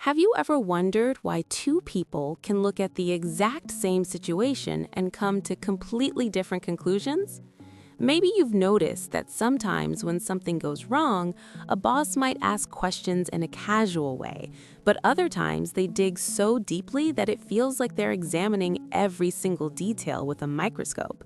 Have you ever wondered why two people can look at the exact same situation and come to completely different conclusions? Maybe you've noticed that sometimes when something goes wrong, a boss might ask questions in a casual way, but other times they dig so deeply that it feels like they're examining every single detail with a microscope.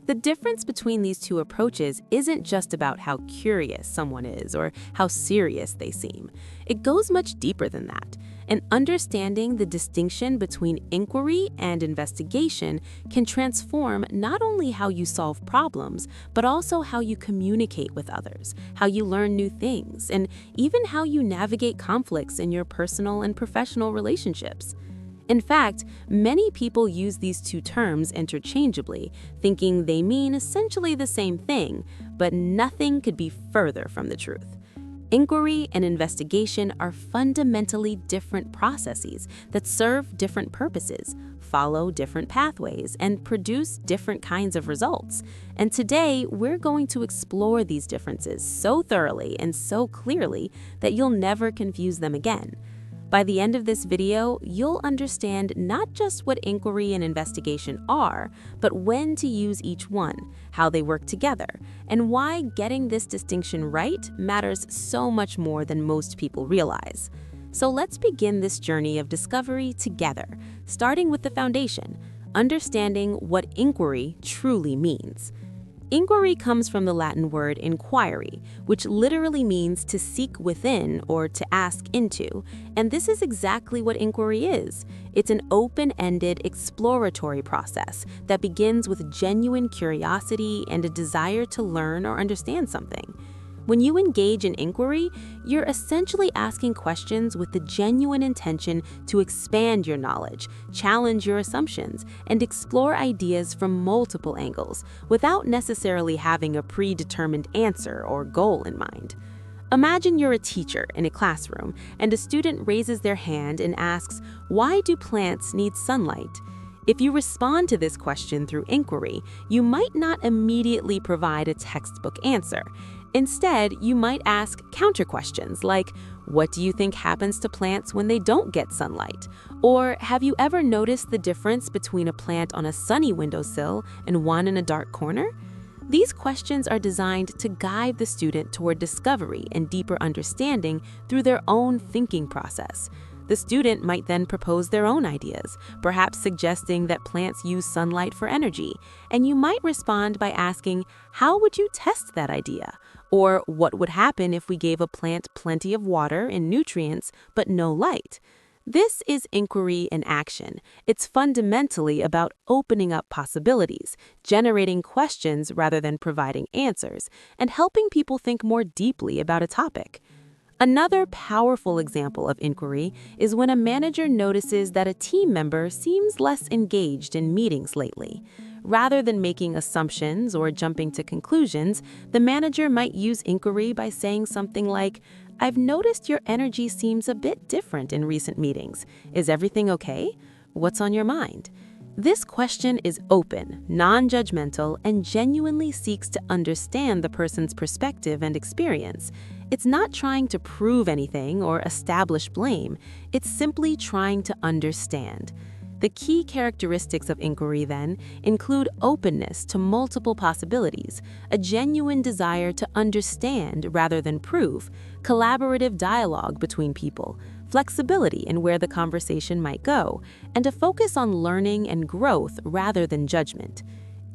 The difference between these two approaches isn't just about how curious someone is or how serious they seem. It goes much deeper than that. And understanding the distinction between inquiry and investigation can transform not only how you solve problems, but also how you communicate with others, how you learn new things, and even how you navigate conflicts in your personal and professional relationships. In fact, many people use these two terms interchangeably, thinking they mean essentially the same thing, but nothing could be further from the truth. Inquiry and investigation are fundamentally different processes that serve different purposes, follow different pathways, and produce different kinds of results. And today, we're going to explore these differences so thoroughly and so clearly that you'll never confuse them again. By the end of this video, you'll understand not just what inquiry and investigation are, but when to use each one, how they work together, and why getting this distinction right matters so much more than most people realize. So let's begin this journey of discovery together, starting with the foundation, understanding what inquiry truly means. Inquiry comes from the Latin word inquiry, which literally means to seek within or to ask into, and this is exactly what inquiry is. It's an open-ended, exploratory process that begins with genuine curiosity and a desire to learn or understand something. When you engage in inquiry, you're essentially asking questions with the genuine intention to expand your knowledge, challenge your assumptions, and explore ideas from multiple angles without necessarily having a predetermined answer or goal in mind. Imagine you're a teacher in a classroom and a student raises their hand and asks, "Why do plants need sunlight?" If you respond to this question through inquiry, you might not immediately provide a textbook answer. Instead, you might ask counter questions like, what do you think happens to plants when they don't get sunlight? Or have you ever noticed the difference between a plant on a sunny windowsill and one in a dark corner? These questions are designed to guide the student toward discovery and deeper understanding through their own thinking process. The student might then propose their own ideas, perhaps suggesting that plants use sunlight for energy, and you might respond by asking, how would you test that idea? Or what would happen if we gave a plant plenty of water and nutrients, but no light? This is inquiry in action. It's fundamentally about opening up possibilities, generating questions rather than providing answers, and helping people think more deeply about a topic. Another powerful example of inquiry is when a manager notices that a team member seems less engaged in meetings lately. Rather than making assumptions or jumping to conclusions, the manager might use inquiry by saying something like, "I've noticed your energy seems a bit different in recent meetings. Is everything okay? What's on your mind?" This question is open, non-judgmental, and genuinely seeks to understand the person's perspective and experience. It's not trying to prove anything or establish blame. It's simply trying to understand. The key characteristics of inquiry, then, include openness to multiple possibilities, a genuine desire to understand rather than prove, collaborative dialogue between people, flexibility in where the conversation might go, and a focus on learning and growth rather than judgment.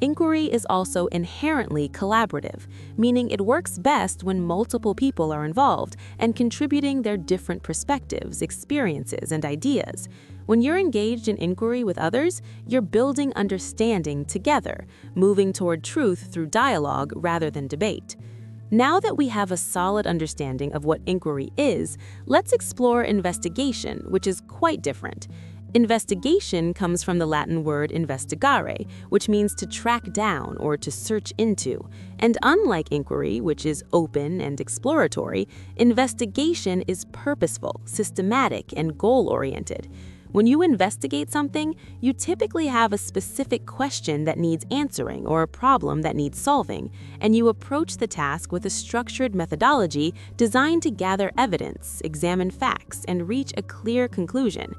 Inquiry is also inherently collaborative, meaning it works best when multiple people are involved and contributing their different perspectives, experiences, and ideas. When you're engaged in inquiry with others, you're building understanding together, moving toward truth through dialogue rather than debate. Now that we have a solid understanding of what inquiry is, let's explore investigation, which is quite different. Investigation comes from the Latin word investigare, which means to track down or to search into. And unlike inquiry, which is open and exploratory, investigation is purposeful, systematic, and goal-oriented. When you investigate something, you typically have a specific question that needs answering or a problem that needs solving, and you approach the task with a structured methodology designed to gather evidence, examine facts, and reach a clear conclusion.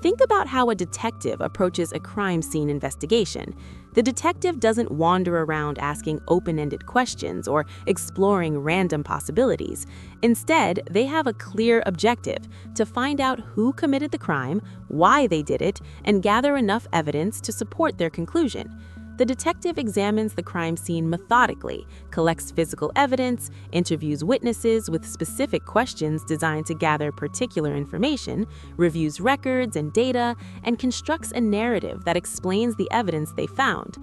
Think about how a detective approaches a crime scene investigation. The detective doesn't wander around asking open-ended questions or exploring random possibilities. Instead, they have a clear objective: to find out who committed the crime, why they did it, and gather enough evidence to support their conclusion. The detective examines the crime scene methodically, collects physical evidence, interviews witnesses with specific questions designed to gather particular information, reviews records and data, and constructs a narrative that explains the evidence they found.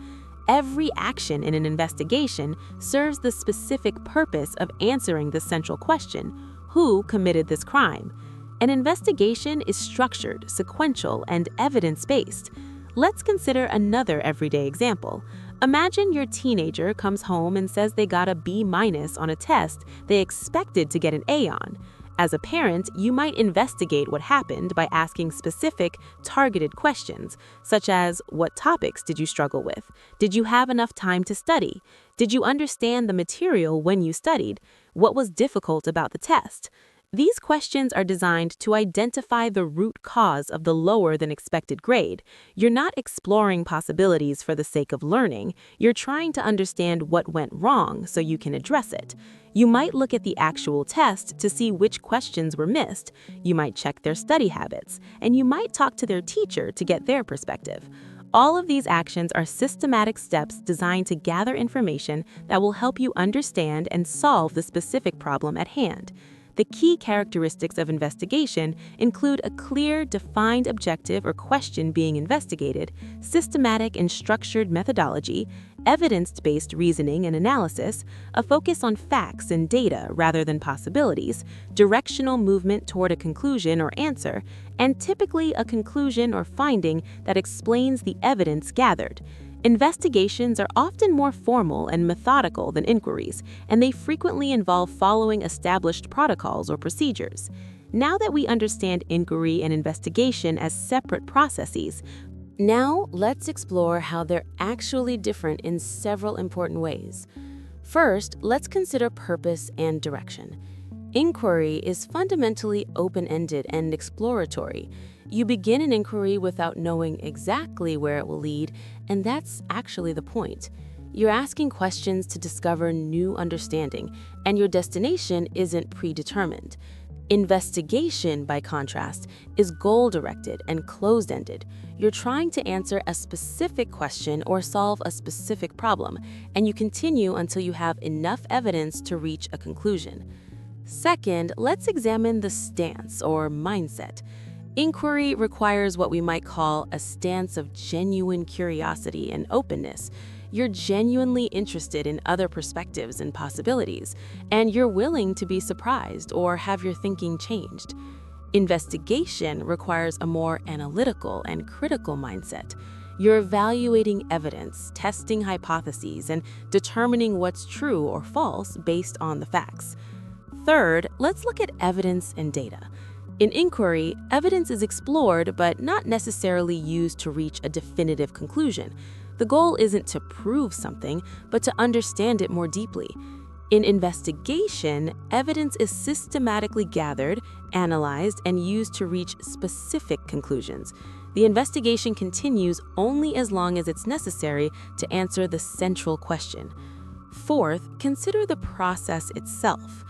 Every action in an investigation serves the specific purpose of answering the central question: who committed this crime? An investigation is structured, sequential, and evidence-based. Let's consider another everyday example. Imagine your teenager comes home and says they got a B- on a test they expected to get an A on. As a parent, you might investigate what happened by asking specific, targeted questions, such as, what topics did you struggle with? Did you have enough time to study? Did you understand the material when you studied? What was difficult about the test? These questions are designed to identify the root cause of the lower than expected grade. You're not exploring possibilities for the sake of learning. You're trying to understand what went wrong so you can address it. You might look at the actual test to see which questions were missed. You might check their study habits, and you might talk to their teacher to get their perspective. All of these actions are systematic steps designed to gather information that will help you understand and solve the specific problem at hand. The key characteristics of investigation include a clear, defined objective or question being investigated, systematic and structured methodology, evidence-based reasoning and analysis, a focus on facts and data rather than possibilities, directional movement toward a conclusion or answer, and typically a conclusion or finding that explains the evidence gathered. Investigations are often more formal and methodical than inquiries, and they frequently involve following established protocols or procedures. Now that we understand inquiry and investigation as separate processes, now let's explore how they're actually different in several important ways. First, let's consider purpose and direction. Inquiry is fundamentally open-ended and exploratory. You begin an inquiry without knowing exactly where it will lead, and that's actually the point. You're asking questions to discover new understanding, and your destination isn't predetermined. Investigation, by contrast, is goal-directed and closed-ended. You're trying to answer a specific question or solve a specific problem, and you continue until you have enough evidence to reach a conclusion. Second, let's examine the stance or mindset. Inquiry requires what we might call a stance of genuine curiosity and openness. You're genuinely interested in other perspectives and possibilities, and you're willing to be surprised or have your thinking changed. Investigation requires a more analytical and critical mindset. You're evaluating evidence, testing hypotheses, and determining what's true or false based on the facts. Third, let's look at evidence and data. In inquiry, evidence is explored but not necessarily used to reach a definitive conclusion. The goal isn't to prove something, but to understand it more deeply. In investigation, evidence is systematically gathered, analyzed, and used to reach specific conclusions. The investigation continues only as long as it's necessary to answer the central question. Fourth, consider the process itself.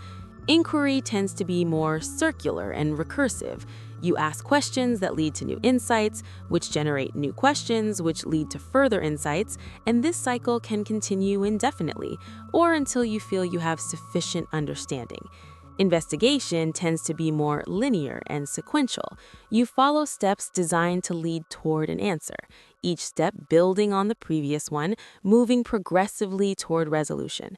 Inquiry tends to be more circular and recursive. You ask questions that lead to new insights, which generate new questions, which lead to further insights, and this cycle can continue indefinitely, or until you feel you have sufficient understanding. Investigation tends to be more linear and sequential. You follow steps designed to lead toward an answer, each step building on the previous one, moving progressively toward resolution.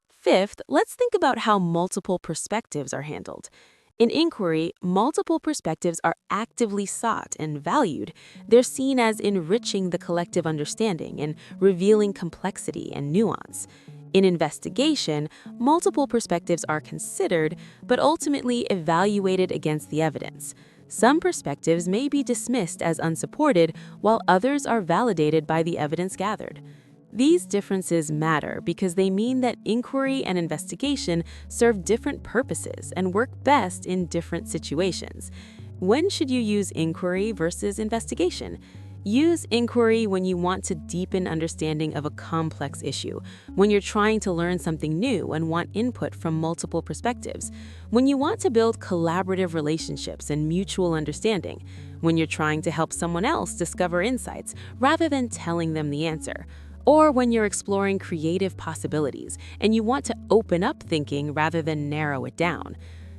Fifth, let's think about how multiple perspectives are handled. In inquiry, multiple perspectives are actively sought and valued. They're seen as enriching the collective understanding and revealing complexity and nuance. In investigation, multiple perspectives are considered, but ultimately evaluated against the evidence. Some perspectives may be dismissed as unsupported, while others are validated by the evidence gathered. These differences matter because they mean that inquiry and investigation serve different purposes and work best in different situations. When should you use inquiry versus investigation? Use inquiry when you want to deepen understanding of a complex issue, when you're trying to learn something new and want input from multiple perspectives, when you want to build collaborative relationships and mutual understanding, when you're trying to help someone else discover insights rather than telling them the answer, or when you're exploring creative possibilities and you want to open up thinking rather than narrow it down.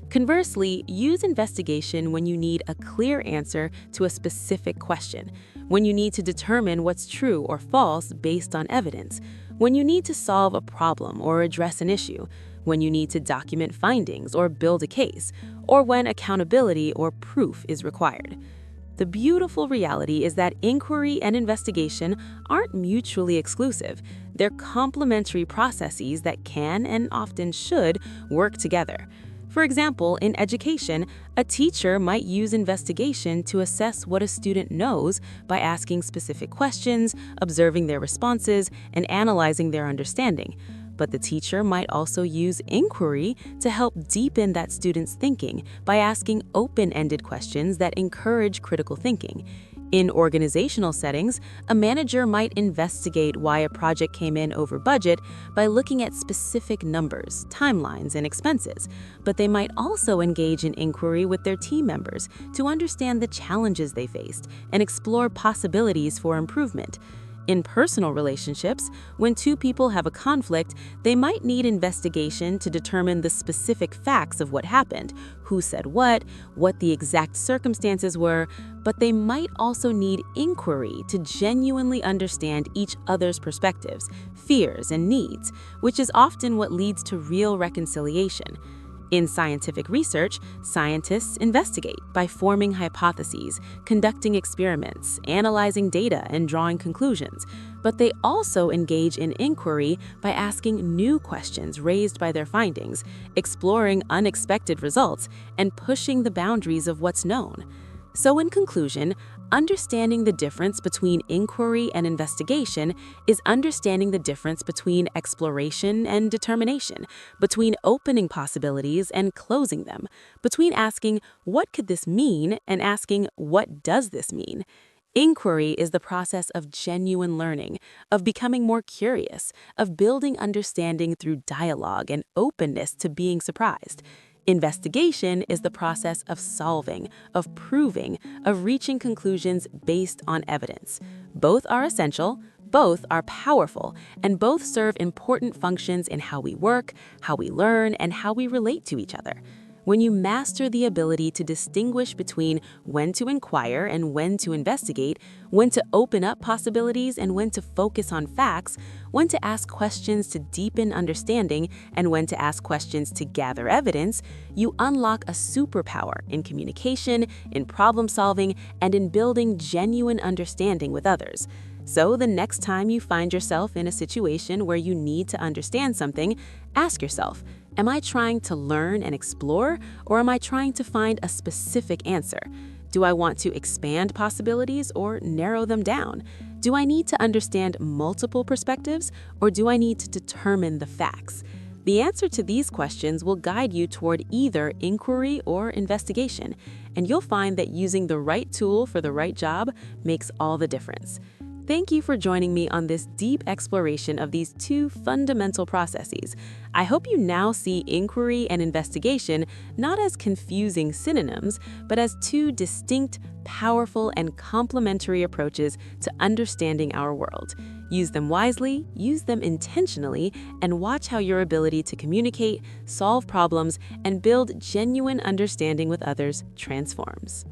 Conversely, use investigation when you need a clear answer to a specific question, when you need to determine what's true or false based on evidence, when you need to solve a problem or address an issue, when you need to document findings or build a case, or when accountability or proof is required. The beautiful reality is that inquiry and investigation aren't mutually exclusive. They're complementary processes that can and often should work together. For example, in education, a teacher might use investigation to assess what a student knows by asking specific questions, observing their responses, and analyzing their understanding. But the teacher might also use inquiry to help deepen that student's thinking by asking open-ended questions that encourage critical thinking. In organizational settings, a manager might investigate why a project came in over budget by looking at specific numbers, timelines, and expenses, but they might also engage in inquiry with their team members to understand the challenges they faced and explore possibilities for improvement. In personal relationships, when two people have a conflict, they might need investigation to determine the specific facts of what happened, who said what the exact circumstances were, but they might also need inquiry to genuinely understand each other's perspectives, fears, and needs, which is often what leads to real reconciliation. In scientific research, scientists investigate by forming hypotheses, conducting experiments, analyzing data, and drawing conclusions. But they also engage in inquiry by asking new questions raised by their findings, exploring unexpected results, and pushing the boundaries of what's known. So in conclusion, understanding the difference between inquiry and investigation is understanding the difference between exploration and determination, between opening possibilities and closing them, between asking, "What could this mean?" and asking, "What does this mean?" Inquiry is the process of genuine learning, of becoming more curious, of building understanding through dialogue and openness to being surprised. Investigation is the process of solving, of proving, of reaching conclusions based on evidence. Both are essential, both are powerful, and both serve important functions in how we work, how we learn, and how we relate to each other. When you master the ability to distinguish between when to inquire and when to investigate, when to open up possibilities and when to focus on facts, when to ask questions to deepen understanding and when to ask questions to gather evidence, you unlock a superpower in communication, in problem solving, and in building genuine understanding with others. So the next time you find yourself in a situation where you need to understand something, ask yourself, am I trying to learn and explore, or am I trying to find a specific answer? Do I want to expand possibilities or narrow them down? Do I need to understand multiple perspectives, or do I need to determine the facts? The answer to these questions will guide you toward either inquiry or investigation, and you'll find that using the right tool for the right job makes all the difference. Thank you for joining me on this deep exploration of these two fundamental processes. I hope you now see inquiry and investigation not as confusing synonyms, but as two distinct, powerful, and complementary approaches to understanding our world. Use them wisely, use them intentionally, and watch how your ability to communicate, solve problems, and build genuine understanding with others transforms.